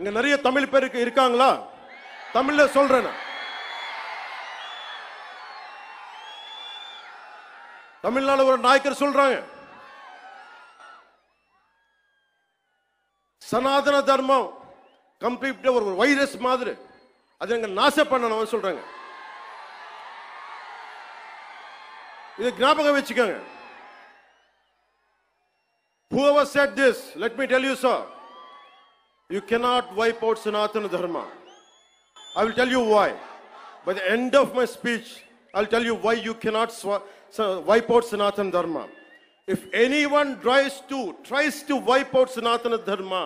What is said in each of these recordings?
இங்க நிறைய தமிழ் பேர் இருக்காங்களா? தமிழ்ல சொல்றேன். தமிழ்நாடு ஒரு நாயக்கர் சொல்றாங்க, சனாதன தர்மம் கம்ப்ளீட் ஒரு வைரஸ் மாதிரி, அதை எங்க நாசம் பண்ணணும் சொல்றாங்க. இது ஞாபகம் வச்சுக்கோங்க. Whoever said this, let me tell you, sir, you cannot wipe out Sanatana Dharma. I will tell you why. By the end of my speech, I'll tell you why you cannot wipe out Sanatana Dharma. If anyone tries to wipe out Sanatana Dharma,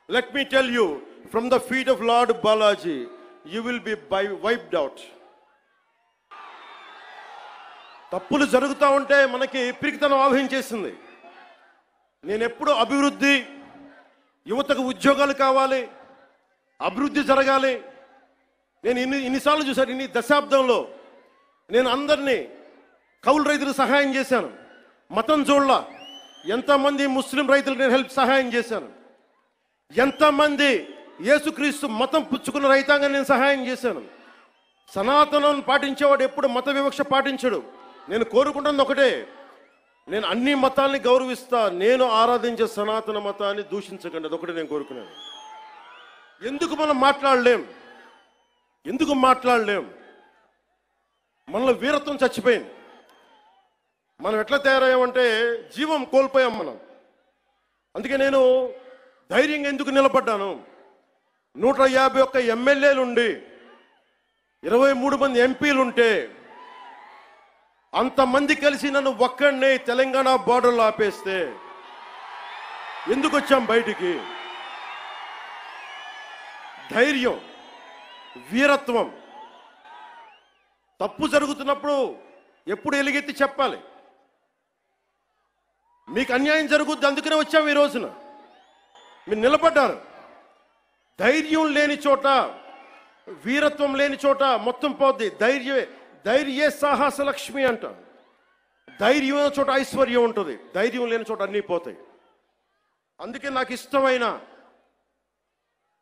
let me tell you, from the feet of Lord Balaji, you will be wiped out. తప్పులు జరుగుతూ ఉంటే మనకి పిరికితనం ఆవహించేసింది. నేను ఎప్పుడు అభివృద్ధి, యువతకు ఉద్యోగాలు కావాలి, అభివృద్ధి జరగాలి. నేను ఇన్నిసార్లు చూశాను. ఇన్ని దశాబ్దంలో నేను అందరినీ కౌలు రైతులకు సహాయం చేశాను. మతం చూడలా. ఎంతమంది ముస్లిం రైతులకు నేను సహాయం చేశాను. ఎంతమంది యేసుక్రీస్తు మతం పుచ్చుకున్న రైతాంగాన్ని నేను సహాయం చేశాను. సనాతనం పాటించేవాడు ఎప్పుడు మత వివక్ష పాటించడు. నేను కోరుకుంటున్నది ఒకటే, నేను అన్ని మతాల్ని గౌరవిస్తా, నేను ఆరాధించే సనాతన మతాన్ని దూషించకండి. అదొకటి నేను కోరుకున్నాను. ఎందుకు మనం మాట్లాడలేం? మనలో వీరత్వం చచ్చిపోయింది. మనం ఎట్లా తయారయ్యామంటే జీవం కోల్పోయాం మనం. అందుకే నేను ధైర్యంగా ఎందుకు నిలబడ్డాను? 151 ఎమ్మెల్యేలుండి 23 మంది ఎంపీలుంటే అంతమంది కలిసి నన్ను ఒక్కడినే తెలంగాణ బార్డర్లో ఆపేస్తే ఎందుకు వచ్చాం బయటికి? ధైర్యం, వీరత్వం. తప్పు జరుగుతున్నప్పుడు ఎప్పుడు ఎలుగెత్తి చెప్పాలి. మీకు అన్యాయం జరుగుద్ది, అందుకనే వచ్చాం ఈ రోజున. మీరు నిలబడ్డారు. ధైర్యం లేని చోట, వీరత్వం లేని చోట మొత్తం పోద్ది. ధైర్యే సాహస లక్ష్మి అంట. ధైర్యం చోట ఐశ్వర్యం ఉంటుంది, ధైర్యం లేని చోట అన్నీ పోతాయి. అందుకే నాకు ఇష్టమైన